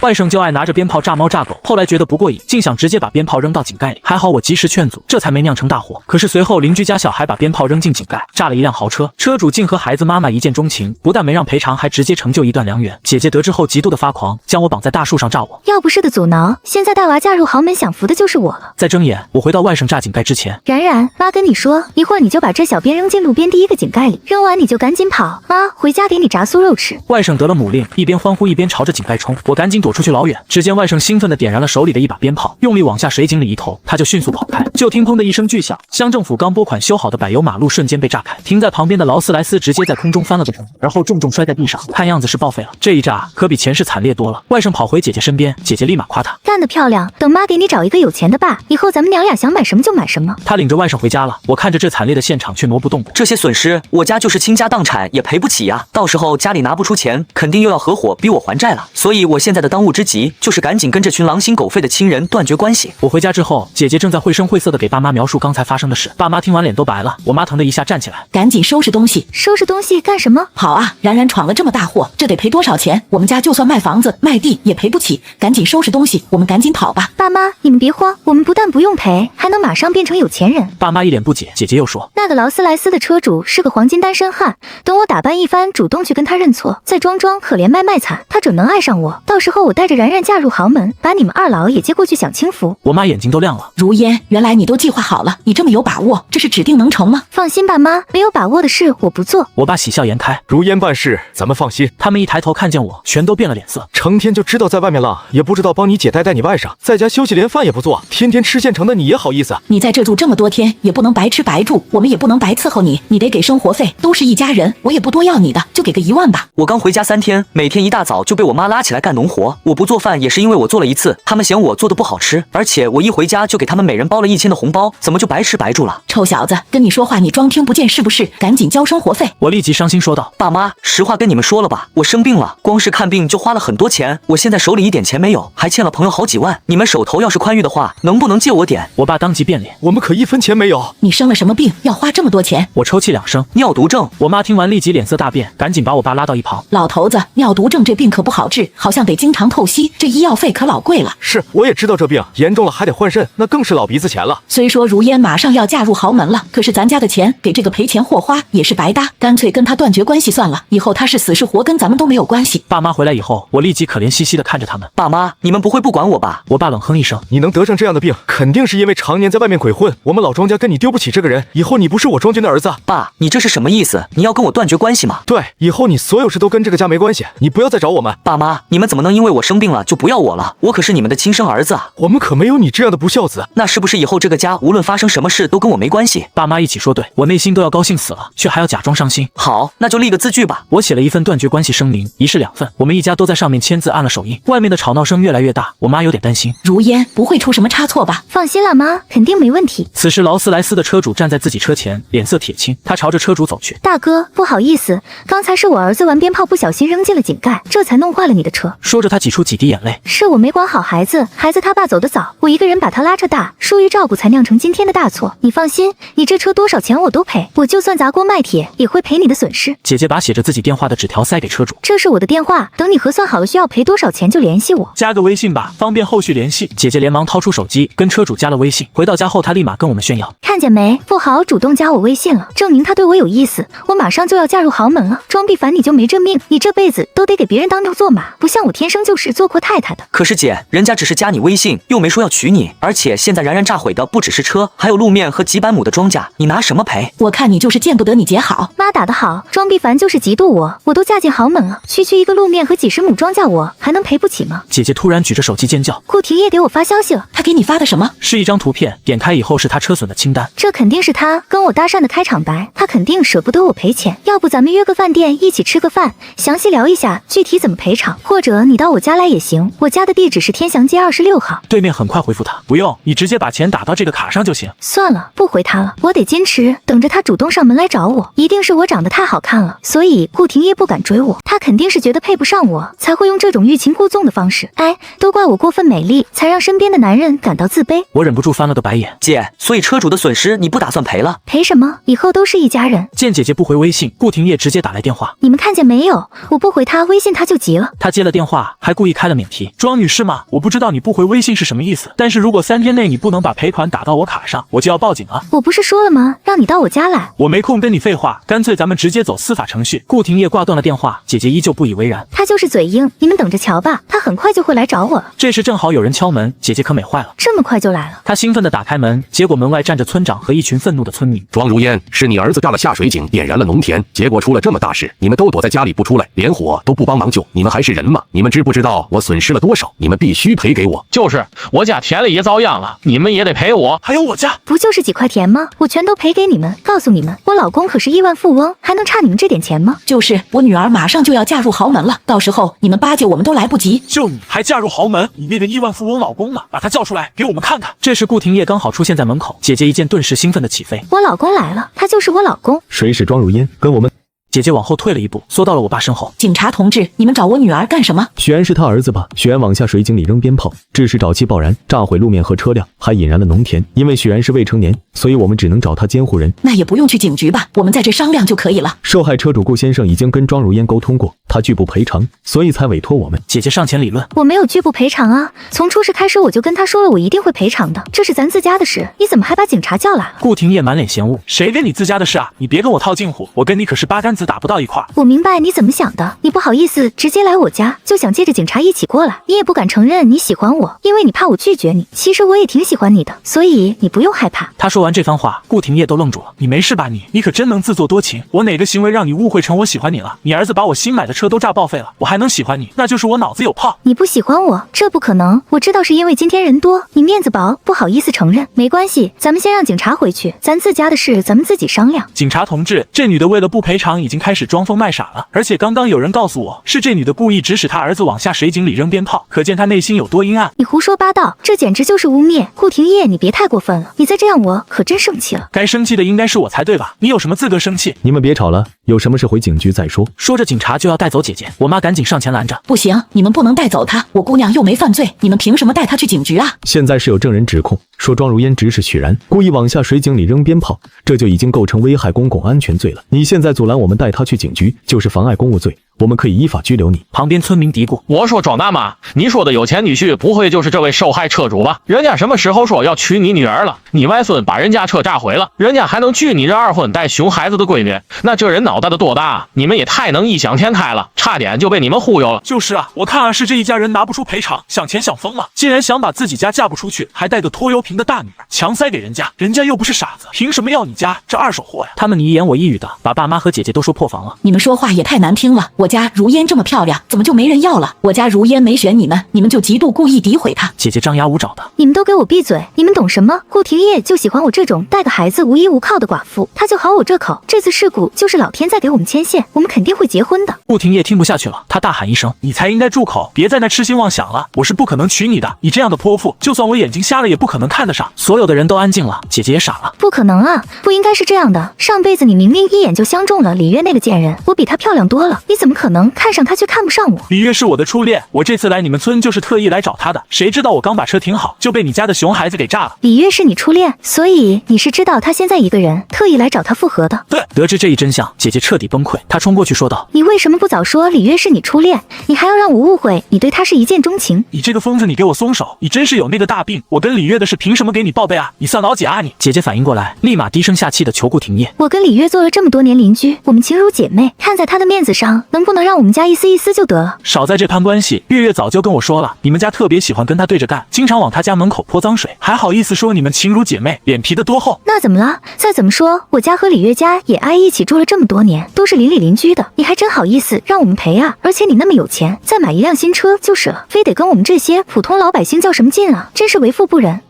外甥就爱拿着鞭炮炸猫炸狗，后来觉得不过瘾，竟想直接把鞭炮扔到井盖里，还好我及时劝阻，这才没酿成大祸。可是随后邻居家小孩把鞭炮扔进井盖，炸了一辆豪车，车主竟和孩子妈妈一见钟情，不但没让赔偿，还直接成就一段良缘。姐姐得知后极度的发狂，将我绑在大树上炸我。要不是的阻挠，现在带娃嫁入豪门享福的就是我了。在睁眼，我回到外甥炸井盖之前，然然，妈跟你说，一会儿你就把这小鞭扔进路边第一个井盖里，扔完你就赶紧跑，妈回家给你炸酥肉吃。外甥得了母令，一边欢呼一边朝着井盖冲，我赶紧躲出去老远。只见外甥兴奋地点燃了手里的一把鞭炮，用力往下水井里一投，他就迅速跑开。就听砰的一声巨响，乡政府刚拨款修好的柏油马路瞬间被炸开，停在旁边的劳斯莱斯直接在空中翻了个滚，而后重重摔在地上，看样子是报废了。这一炸可比前世惨烈多了。外甥跑回姐姐身边，姐姐立马夸他干得漂亮，等妈给你找一个有钱的爸，以后咱们娘俩想买什么就买什么。他领着外甥回家了，我看着这惨烈的现场却挪不动。这些损失我家就是倾家荡产也赔不起呀，到时候家里拿不出钱，肯定又要合伙逼我还债了。所以我现在的当务之急就是赶紧跟这群狼心狗肺的亲人断绝关系。我回家之后，姐姐正在绘声绘色地给爸妈描述刚才发生的事，爸妈听完脸都白了。我妈疼的一下站起来，赶紧收拾东西。收拾东西干什么？好啊，然然闯了这么大祸，这得赔多少钱？我们家就算卖房子卖地也赔不起，赶紧收拾东西，我们赶紧跑吧。爸妈，你们别慌，我们不但不用赔，还能马上变成有钱人。爸妈一脸不解，姐姐又说，那个劳斯莱斯的车主是个黄金单身汉，等我打扮一番，主动去跟他认错，再装可怜卖惨，他准能爱上我。到时候我带着然然嫁入豪门，把你们二老也接过去享清福。我妈眼睛都亮了。如烟，原来你都计划好了，你这么有把握，这是指定能成吗？放心吧妈，没有把握的事我不做。我爸喜笑颜开，如烟办事咱们放心。他们一抬头看见我，全都变了脸色。成天就知道在外面浪，也不知道帮你姐带你外甥，在家休息连饭也不做，天天吃现成的，你也好意思？你在这住这么多天，也不能白吃白住，我们也不能白伺候你，你得给生活费，都是一家人，我也不多要你的，就给个1万吧。我刚回家3天，每天一大早就被我妈拉起来干农活，我不做饭也是因为我做了一次，他们嫌我做的不好吃，而且我一回家就给他们每人包了1000的红包，怎么就白吃白住了？臭小子，跟你说话你装听不见是不是？赶紧交生活费。我立即伤心说道，爸妈，实话跟你们说了吧，我生病了，光是看病就花了很多钱，我现在手里一点钱没有，还欠了朋友好几万，你们手头要是宽裕的话，能不能借我点？我爸当即变脸，我们可1分钱没有。你生了什么病要花这么多钱？我抽泣2声，尿毒症。我妈听完立即脸色大变，赶紧把我爸拉到一旁。老头子，尿毒症这病可不好治，好像得经常透析，这医药费可老贵了。是，我也知道这病严重了还得换肾，那更是老鼻子钱了。虽说如烟马上要嫁入豪门了，可是咱家的钱给这个赔钱货花也是白搭，干脆跟他断绝关系算了，以后他是死是活跟咱们都没有关系。爸妈回来以后，我立即可怜兮兮地看着他们。爸妈，你们不会不管我吧？我爸冷哼一声，你能得上这样的病，肯定是因为常年在外面鬼混，我们老庄家跟你丢不起这个人，以后你不是我庄军的儿子。爸，你这是什么意思？你要跟我断绝关系吗？对，以后你所有事都跟这个家没关系，你不要再找我们。爸妈，你们怎么能因为我生病了就不要我了？我可是你们的亲生儿子啊！我们可没有你这样的不孝子。那是不是以后这个家无论发生什么事都跟我没关系？爸妈一起说对，我内心都要高兴死了，却还要假装伤心。好，那就立个字据吧。我写了一份断绝关系声明，一式2份，我们一家都在上面签字按了手印。外面的吵闹声越来越大，我妈有点担心。如烟，不会出什么差错吧？放心啦妈，肯定没问题。此时劳斯莱斯的车主站在自己车前，脸色铁青，他朝着车主走去。大哥，不好意思，刚才是我儿子玩鞭炮不小心扔进了井盖，这才弄坏了你的车。说着他挤出几滴眼泪，是我没管好孩子，孩子他爸走得早，我一个人把他拉扯大，疏于照顾才酿成今天的大错。你放心，你这车多少钱我都赔，我就算砸锅卖铁也会赔你的损失。姐姐把写着自己电话的纸条塞给车主，这是我的电话，等你核算好了需要赔多少钱就联系我，加个微信吧，方便后续联系。姐姐连忙掏出手机跟车主加了微信，回到家后她立马跟我们炫耀，看见没，富豪主动加我微信了，证明他对我有意思，我马上就要嫁入豪门了。庄必凡你就没这命，你这辈子都得给别人当牛做马，不像我天生就是做阔太太的。可是姐，人家只是加你微信，又没说要娶你，而且现在然炸毁的不只是车，还有路面和几百亩的庄稼，你拿什么赔？我看你就是见不得你姐好。妈打得好，庄必凡就是嫉妒我都嫁进豪门了，区一个路面和几十亩庄稼，我还能赔不起吗？姐姐突然举着手机尖叫，顾廷烨给我发消息了。他给你发的什么？是一张图片，点开以后是他车损的清单。这肯定是他跟我搭讪的开场白，他肯定舍不得我赔钱，要不咱们约个饭店一起吃个饭，详细聊一下具体怎么赔偿，或者你到我家来也行，我家的地址是天祥街26号。对面很快回复他，不用，你直接把钱打到这个卡上就行。算了，不回他了，我得坚持，等着他主动上门来找我。一定是我长得太好看了，所以顾廷烨不敢追我，他肯定是觉得配不上我，才会用这种欲擒故纵的方式。哎，都怪我过分美丽，才让身边的男人感到自卑。我忍不住翻了个白眼。姐，所以车主的损失你不打算赔了？赔什么？以后都是一家人。见姐姐不回微信，顾廷烨直接打来电话。你们看见没有？我不回他微信他就急了。他接了电话，还故意开了免提。庄女士吗？我不知道你不回微信是什么意思，但是如果3天内你不能把赔款打到我卡上，我就要报警了。我不是说了吗？让你到我家来。我没空跟你废话，干脆咱们直接走司法程序。顾廷烨挂断了电话，姐姐依旧不以为然。他就是嘴硬，你们等着瞧吧，他很快就会来找我了。这时正好有人敲门，姐姐可美坏了。这么快就来了？她兴奋地打开门，结果门外站着村长和一群愤怒的村民。庄如烟，是你儿子炸了下水井，点燃了农田，结果出了这么大事，你们都躲在家里不出来，连火都不帮忙救，你们还是人吗？你们知不知道我损失了多少？你们必须赔给我。就是我家田里也遭殃了，你们也得赔我。还有我家，不就是几块田吗？我全都赔给你们。告诉你们，我老公可是亿万富翁，还能差你们这点钱吗？就是我女儿马上就要嫁入豪门了，到时候你们巴结我们都来不及。就你还嫁入豪门？你那个亿万富翁老公呢？把他叫出来给我们看看。这时顾廷烨刚好出现在门口，姐姐一见顿时兴奋地起飞。我老公来了，他就是我老公。谁是庄如烟？跟我们。姐姐往后退了一步，缩到了我爸身后。警察同志，你们找我女儿干什么？许安是他儿子吧？许安往下水井里扔鞭炮，致使沼气爆燃，炸毁路面和车辆，还引燃了农田。因为许安是未成年，所以我们只能找他监护人。那也不用去警局吧，我们在这商量就可以了。受害车主顾先生已经跟庄如烟沟通过，他拒不赔偿，所以才委托我们。姐姐上前理论。我没有拒不赔偿啊，从出事开始我就跟他说了，我一定会赔偿的，这是咱自家的事，你怎么还把警察叫来了？顾廷烨满脸嫌恶。谁跟你自家的事啊？你别跟我套近乎，我跟你可是八竿子打不到一块儿。我明白你怎么想的，你不好意思直接来我家，就想借着警察一起过来，你也不敢承认你喜欢我，因为你怕我拒绝你。其实我也挺喜欢你的，所以你不用害怕。他说完这番话，顾廷烨都愣住了。你没事吧你可真能自作多情。我哪个行为让你误会成我喜欢你了？你儿子把我新买的车都炸报废了，我还能喜欢你？那就是我脑子有泡。你不喜欢我，这不可能。我知道是因为今天人多，你面子薄，不好意思承认。没关系，咱们先让警察回去，咱自家的事咱们自己商量。警察同志，这女的为了不赔偿已经开始装疯卖傻了，而且刚刚有人告诉我是这女的故意指使她儿子往下水井里扔鞭炮，可见她内心有多阴暗。你胡说八道，这简直就是污蔑。顾廷烨，你别太过分了，你再这样我可真生气了。该生气的应该是我才对吧？你有什么资格生气？你们别吵了，有什么事回警局再说。说着警察就要带走姐姐，我妈赶紧上前拦着。不行，你们不能带走她，我姑娘又没犯罪，你们凭什么带她去警局啊？现在是有证人指控说庄如烟指使许然故意往下水井里扔鞭炮，这就已经构成危害公共安全罪了。你现在阻拦我们带她去警局，就是妨碍公务罪，我们可以依法拘留你。旁边村民嘀咕：我说庄大妈，你说的有钱女婿不会就是这位受害车主吧？人家什么时候说要娶你女儿了？你外孙把人家车炸毁了，人家还能拒你这二婚带熊孩子的闺女？那这人脑袋的多大啊？你们也太能异想天开了，差点就被你们忽悠了。就是啊，我看是这一家人拿不出赔偿，想钱想疯了，竟然想把自己家嫁不出去，还带个拖油瓶的大女儿强塞给人家，人家又不是傻子，凭什么要你家这二手货呀？他们你一言我一语的，把爸妈和姐姐都说破防了。你们说话也太难听了，我家如烟这么漂亮，怎么就没人要了？我家如烟没选你们，你们就极度故意诋毁她。姐姐张牙舞爪的。你们都给我闭嘴！你们懂什么？顾廷烨就喜欢我这种带个孩子无依无靠的寡妇，他就好我这口。这次事故就是老天在给我们牵线，我们肯定会结婚的。顾廷烨听不下去了，他大喊一声：你才应该住口，别在那痴心妄想了，我是不可能娶你的，你这样的泼妇，就算我眼睛瞎了也不可能看得上。所有的人都安静了，姐姐也傻了。不可能啊，不应该是这样的，上辈子你明明一眼就相中了李月那个贱人，我比她漂亮多了，你怎么可能看上她却看不上我？李月是我的初恋，我这次来你们村就是特意来找她的，谁知道我刚把车停好就被你家的熊孩子给炸了。李月是你初恋，所以你是知道她现在一个人，特意来找她复合的。对，得知这一真相，姐姐彻底崩溃，她冲过去说道：你为什么不早说李月是你初恋？你还要让我误会你对她是一见钟情？你这个疯子，你给我松手！你真是有那个大病！我跟李月的事凭什么给你报备啊？你算老几啊你！姐姐反应过来，立马低声下气的求顾廷烨：我跟李月做了这么多年邻居，我们情如姐妹，看在她的面子上，能不能让我们家一丝一丝就得了？少在这攀关系，月月早就跟我说了，你们家特别喜欢跟她对着干，经常往她家门口泼脏水，还好意思说你们情如姐妹，脸皮的多厚？那怎么了？再怎么说，我家和李月家也挨一起住了这么多年，都是邻里邻居的，你还真好意思让我们赔啊？而且你那么有钱，再买一辆新车就是了，非得跟我们这些普通老百姓较什么劲啊？真是为富不仁。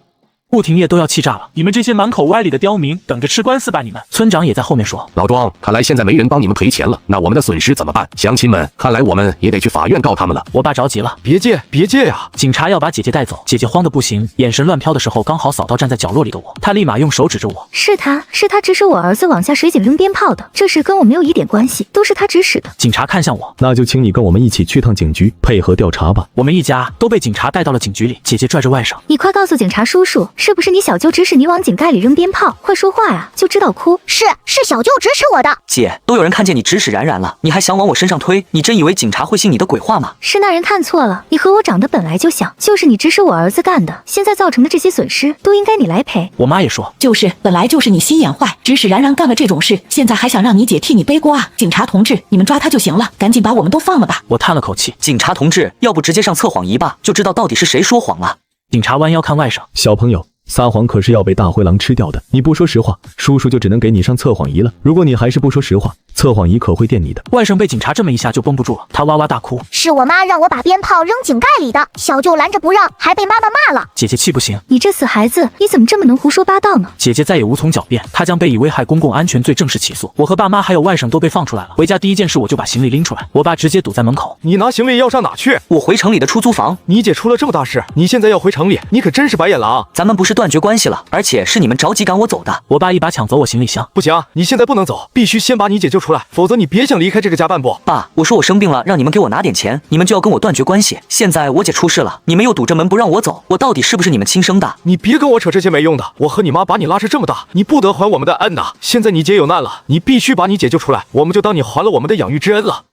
不停业都要气炸了！你们这些满口歪理的刁民，等着吃官司吧！你们村长也在后面说：“老庄，看来现在没人帮你们赔钱了，那我们的损失怎么办？乡亲们，看来我们也得去法院告他们了。”我爸着急了：“别介呀！”警察要把姐姐带走，姐姐慌得不行，眼神乱飘的时候，刚好扫到站在角落里的我，她立马用手指着我：“是他指使我儿子往下水井扔鞭炮的，这事跟我没有一点关系，都是他指使的。”警察看向我：“那就请你跟我们一起去趟警局，配合调查吧。”我们一家都被警察带到了警局里，姐姐拽着外甥：“你快告诉警察叔叔，是不是你小舅指使你往井盖里扔鞭炮？快说话呀，就知道哭。”是小舅指使我的。姐，都有人看见你指使冉冉了，你还想往我身上推？你真以为警察会信你的鬼话吗？是那人看错了，你和我长得本来就像，就是你指使我儿子干的，现在造成的这些损失都应该你来赔。我妈也说：“就是本来就是你心眼坏，指使冉冉干了这种事，现在还想让你姐替你背锅啊！警察同志，你们抓他就行了，赶紧把我们都放了吧！”我叹了口气：“警察同志，要不直接上测谎仪吧，就知道到底是谁说谎了。”警察弯腰看外甥：“小朋友，撒谎可是要被大灰狼吃掉的，你不说实话，叔叔就只能给你上测谎仪了。如果你还是不说实话，测谎仪可会电你的。”外甥被警察这么一下就绷不住了，他哇哇大哭：“是我妈让我把鞭炮扔井盖里的，小舅拦着不让，还被妈妈骂了。”姐姐气不行：“你这死孩子，你怎么这么能胡说八道呢？”姐姐再也无从狡辩，她将被以危害公共安全罪正式起诉。我和爸妈还有外甥都被放出来了。回家第一件事我就把行李拎出来，我爸直接堵在门口：“你拿行李要上哪去？”“我回城里的出租房。”“你姐出了这么大事，你现在要回城里，你可真是白眼狼！咱们不是断绝关系了，而且是你们着急赶我走的。”我爸一把抢走我行李箱：“不行，你现在不能走，必须先把你姐救出来，否则你别想离开这个家半步。”“爸，我说我生病了，让你们给我拿点钱，你们就要跟我断绝关系。现在我姐出事了，你们又堵着门不让我走，我到底是不是你们亲生的？”“你别跟我扯这些没用的，我和你妈把你拉扯这么大，你不得还我们的恩呐！现在你姐有难了，你必须把你姐救出来，我们就当你还了我们的养育之恩了。”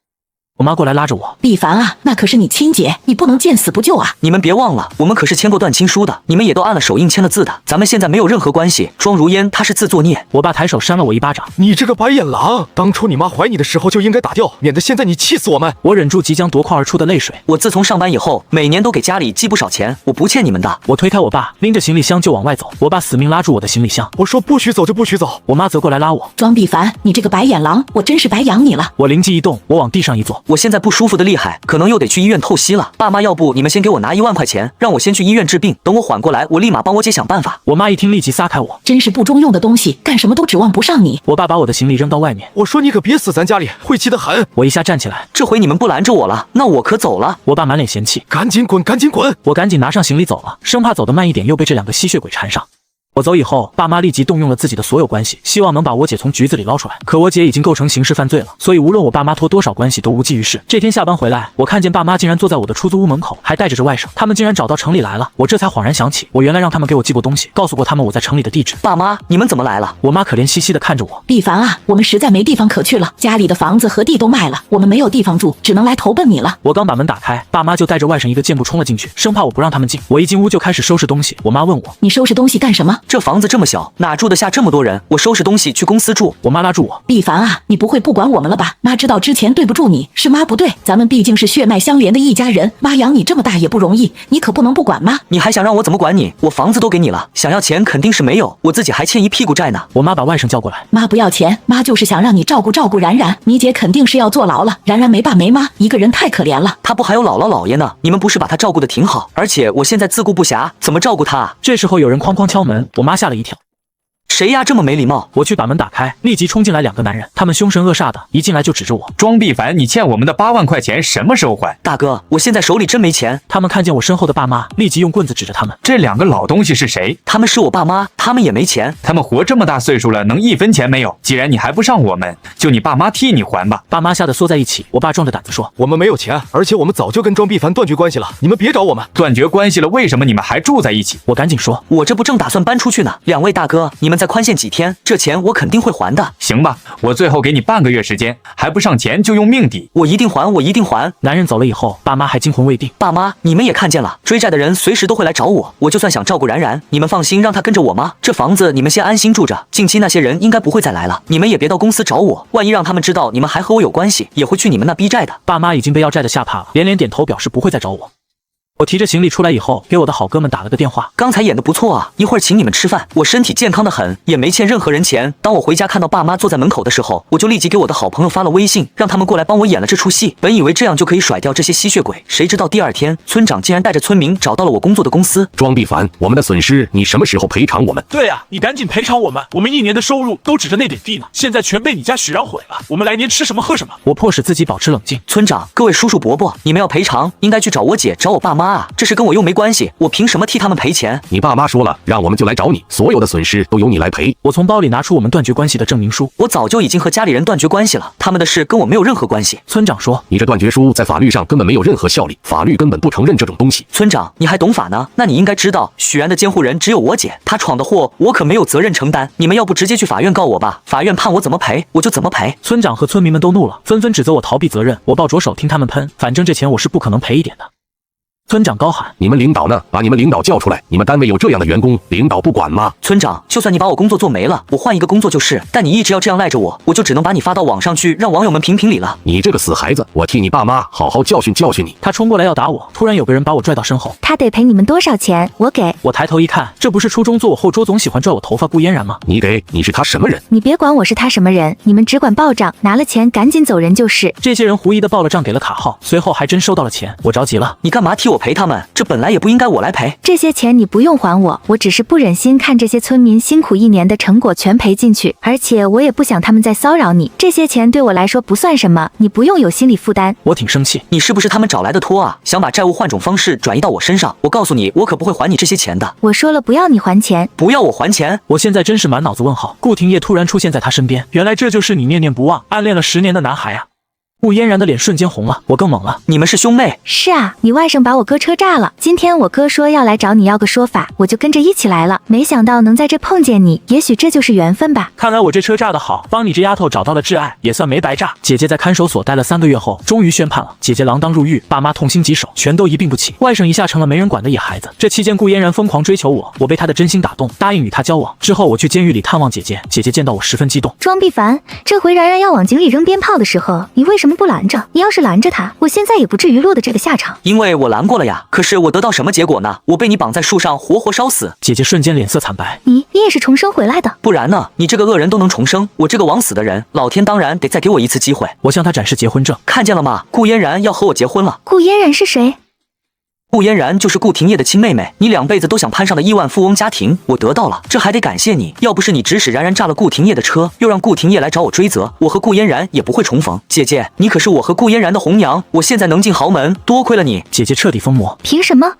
我妈过来拉着我：“毕凡啊，那可是你亲姐，你不能见死不救啊！你们别忘了，我们可是签过断亲书的，你们也都按了手印签了字的，咱们现在没有任何关系。庄如烟她是自作孽。”我爸抬手扇了我一巴掌：“你这个白眼狼，当初你妈怀你的时候就应该打掉，免得现在你气死我们。”我忍住即将夺眶而出的泪水：“我自从上班以后，每年都给家里寄不少钱，我不欠你们的。”我推开我爸，拎着行李箱就往外走，我爸死命拉住我的行李箱：“我说不许走就不许走。”我妈则过来拉我：“庄毕凡，你这个白眼狼，我真是白养你了。”我灵机一动，我往地上一坐：“我现在不舒服的厉害，可能又得去医院透析了。爸妈，要不你们先给我拿1万块钱，让我先去医院治病，等我缓过来，我立马帮我姐想办法。”我妈一听立即撒开我：“真是不中用的东西，干什么都指望不上你。”我爸把我的行李扔到外面：“我说你可别死咱家里，会气得很。”我一下站起来：“这回你们不拦着我了，那我可走了。”我爸满脸嫌弃：“赶紧滚，赶紧滚！”我赶紧拿上行李走了，生怕走得慢一点又被这2个吸血鬼缠上。我走以后，爸妈立即动用了自己的所有关系，希望能把我姐从局子里捞出来。可我姐已经构成刑事犯罪了，所以无论我爸妈托多少关系都无济于事。这天下班回来，我看见爸妈竟然坐在我的出租屋门口，还带着外甥，他们竟然找到城里来了。我这才恍然想起，我原来让他们给我寄过东西，告诉过他们我在城里的地址。爸妈，你们怎么来了？我妈可怜兮兮地看着我：“毕凡啊，我们实在没地方可去了，家里的房子和地都卖了，我们没有地方住，只能来投奔你了。”我刚把门打开，爸妈就带着外甥一个箭步冲了进去，生怕我不让他们进。我一进屋就开始收拾东西。我妈问我：“你收拾东西干什么？这房子这么小，哪住得下这么多人？我收拾东西去公司住。”我妈拉住我：“毕凡啊，你不会不管我们了吧？妈知道之前对不住你，是妈不对，咱们毕竟是血脉相连的一家人，妈养你这么大也不容易，你可不能不管妈。”“你还想让我怎么管你？我房子都给你了，想要钱肯定是没有，我自己还欠一屁股债呢。”我妈把外甥叫过来：“妈不要钱，妈就是想让你照顾照顾冉冉，你姐肯定是要坐牢了，冉冉没爸没妈，一个人太可怜了。她不还有姥姥姥爷呢？你们不是把她照顾得挺好？而且我现在自顾不暇，怎么照顾她啊？”这时候有人哐哐敲门，我妈吓了一跳：“谁呀，这么没礼貌！”我去把门打开，立即冲进来2个男人，他们凶神恶煞的，一进来就指着我：“庄毕凡，你欠我们的8万块钱什么时候还？”“大哥，我现在手里真没钱。”他们看见我身后的爸妈，立即用棍子指着他们：“这2个老东西是谁？”“他们是我爸妈，他们也没钱。他们活这么大岁数了，能1分钱没有？既然你还不上我们，就你爸妈替你还吧。”爸妈吓得缩在一起。我爸壮着胆子说：“我们没有钱，而且我们早就跟庄毕凡断绝关系了，你们别找我们。”“断绝关系了，为什么你们还住在一起？”我赶紧说：“我这不正打算搬出去呢。2位大哥，你们再宽限几天，这钱我肯定会还的。”“行吧，我最后给你半个月时间，还不上钱就用命抵。”“我一定还，我一定还。”男人走了以后，爸妈还惊魂未定。爸妈，你们也看见了，追债的人随时都会来找我，我就算想照顾冉冉，你们放心让他跟着我妈。这房子你们先安心住着，近期那些人应该不会再来了，你们也别到公司找我，万一让他们知道你们还和我有关系，也会去你们那逼债的。爸妈已经被要债的吓怕了，连连点头表示不会再找我。我提着行李出来以后，给我的好哥们打了个电话。刚才演的不错啊，一会儿请你们吃饭。我身体健康的很，也没欠任何人钱。当我回家看到爸妈坐在门口的时候，我就立即给我的好朋友发了微信，让他们过来帮我演了这出戏。本以为这样就可以甩掉这些吸血鬼，谁知道第二天，村长竟然带着村民找到了我工作的公司。庄必凡，我们的损失你什么时候赔偿我们？对啊，你赶紧赔偿我们，我们一年的收入都指着那点地呢，现在全被你家许让毁了，我们来年吃什么喝什么？我迫使自己保持冷静。村长，各位叔叔伯伯，你们要赔偿，应该去找我姐，找我爸妈啊，这事跟我又没关系，我凭什么替他们赔钱？你爸妈说了，让我们就来找你，所有的损失都由你来赔。我从包里拿出我们断绝关系的证明书。我早就已经和家里人断绝关系了，他们的事跟我没有任何关系。村长说，你这断绝书在法律上根本没有任何效力，法律根本不承认这种东西。村长，你还懂法呢？那你应该知道，许然的监护人只有我姐，她闯的祸我可没有责任承担。你们要不直接去法院告我吧，法院判我怎么赔我就怎么赔。村长和村民们都怒了，纷纷指责我逃避责任。我抱着手听他们喷，反正这钱我是不可能赔一点的。村长高喊，你们领导呢？把你们领导叫出来，你们单位有这样的员工，领导不管吗？村长，就算你把我工作做没了，我换一个工作就是，但你一直要这样赖着我，我就只能把你发到网上去，让网友们评评理了。你这个死孩子，我替你爸妈好好教训教训你。他冲过来要打我，突然有个人把我拽到身后。他得赔你们多少钱？我给。我抬头一看，这不是初中坐我后桌总喜欢拽我头发顾嫣然吗？你给？你是他什么人？你别管我是他什么人，你们只管报账，拿了钱赶紧走人就是。这些人狐疑的报了账，给了卡号，随后还真收到了钱。我着急了，你干嘛替我赔他们？这本来也不应该我来赔。这些钱你不用还我，我只是不忍心看这些村民辛苦一年的成果全赔进去，而且我也不想他们再骚扰你。这些钱对我来说不算什么，你不用有心理负担。我挺生气，你是不是他们找来的托啊？想把债务换种方式转移到我身上？我告诉你，我可不会还你这些钱的。我说了不要你还钱，不要我还钱。我现在真是满脑子问号。顾廷烨突然出现在他身边，原来这就是你念念不忘、暗恋了10年的男孩啊！顾嫣然的脸瞬间红了，我更懵了。你们是兄妹？是啊，你外甥把我哥车炸了，今天我哥说要来找你要个说法，我就跟着一起来了。没想到能在这碰见你，也许这就是缘分吧。看来我这车炸得好，帮你这丫头找到了挚爱，也算没白炸。姐姐在看守所待了3个月后，终于宣判了，姐姐锒铛入狱，爸妈痛心疾首，全都一病不起。外甥一下成了没人管的野孩子。这期间顾嫣然疯狂追求我，我被她的真心打动，答应与她交往。之后我去监狱里探望姐姐，姐姐见到我十分激动。庄必凡，这回然然要往井里扔鞭炮的时候，你为什么不拦着？你要是拦着他，我现在也不至于落得这个下场。因为我拦过了呀，可是我得到什么结果呢？我被你绑在树上活活烧死。姐姐瞬间脸色惨白。你也是重生回来的？不然呢？你这个恶人都能重生，我这个枉死的人，老天当然得再给我一次机会。我向他展示结婚证，看见了吗？顾嫣然要和我结婚了。顾嫣然是谁？顾嫣然就是顾廷烨的亲妹妹，你2辈子都想攀上的亿万富翁家庭，我得到了，这还得感谢你。要不是你指使然然炸了顾廷烨的车，又让顾廷烨来找我追责，我和顾嫣然也不会重逢。姐姐，你可是我和顾嫣然的红娘，我现在能进豪门，多亏了你。姐姐彻底疯魔。凭什么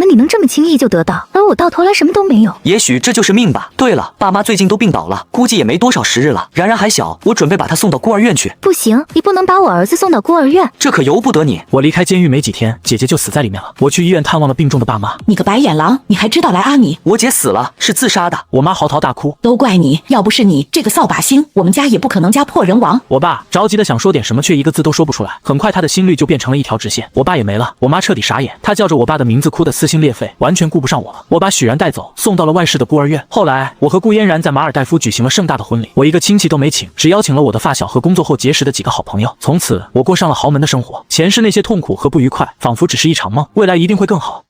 你能这么轻易就得到，而我到头来什么都没有？也许这就是命吧。对了，爸妈最近都病倒了，估计也没多少时日了。然然还小，我准备把她送到孤儿院去。不行，你不能把我儿子送到孤儿院，这可由不得你。我离开监狱没几天，姐姐就死在里面了。我去医院探望了病重的爸妈。你个白眼狼，你还知道来阿你？我姐死了，是自杀的。我妈嚎啕大哭，都怪你，要不是你这个扫把星，我们家也不可能家破人亡。我爸着急的想说点什么，却一个字都说不出来。很快他的心率就变成了一条直线，我爸也没了。我妈彻底傻眼，她叫着我爸的名字哭得撕心裂肺，完全顾不上我了。我把许然带走，送到了外市的孤儿院。后来我和顾嫣然在马尔代夫举行了盛大的婚礼，我一个亲戚都没请，只邀请了我的发小和工作后结识的几个好朋友。从此我过上了豪门的生活，前世那些痛苦和不愉快仿佛只是一场梦，未来一定会更好。